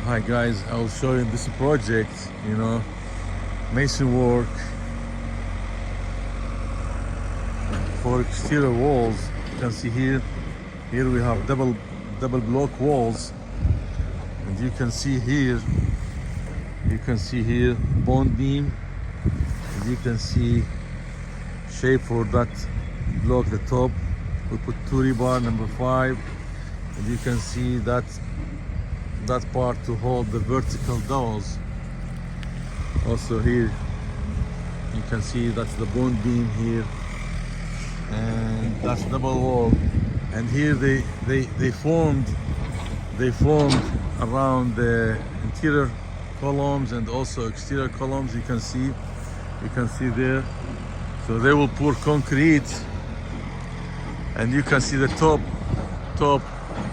Hi guys, I will show you this project, mason work for exterior walls. You can see here we have double block walls, and you can see here bond beam, and you can see shape for that block, the top. We put 2 rebar number 5, and you can see that part to hold the vertical dowels. Also here you can see that's the bond beam here, and that's double wall. And here they formed around the interior columns and also exterior columns. You can see there. So they will pour concrete, and you can see the top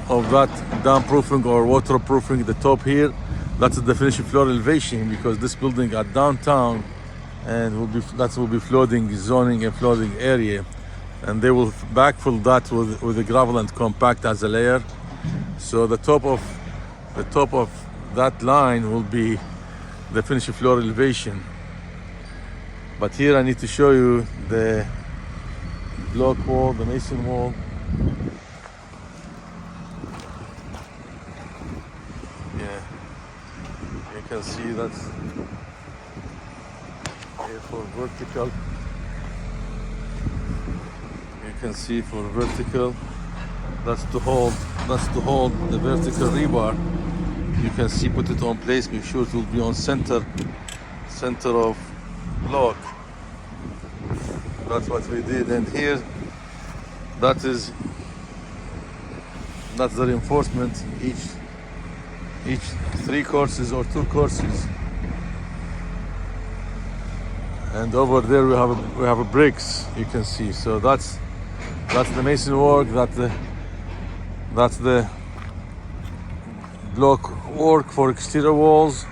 of that downproofing or waterproofing. The top here, that's the finished floor elevation, because this building at downtown and will be flooding zoning and flooding area, and they will backfill that with the gravel and compact as a layer. So the top of that line will be the finished floor elevation. But here I need to show you the block wall, the mason wall. Yeah, you can see that's here for vertical. You can see for vertical, that's to hold the vertical rebar. You can see, put it on place, make sure it will be on center of block. That's what we did. And here, that's the reinforcement, each 3 courses or 2 courses. And over there we have a bricks, you can see. So that's the mason work, that's the block work for exterior walls.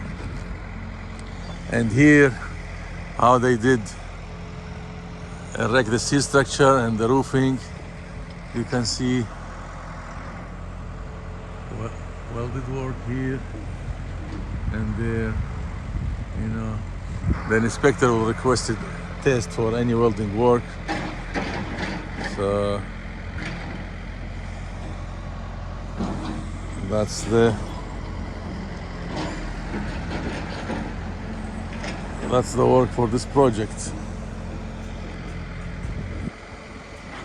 And here how they did erect the steel structure and the roofing. You can see welded work here and there. The inspector will request a test for any welding work. So that's the work for this project.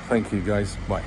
Thank you guys, bye.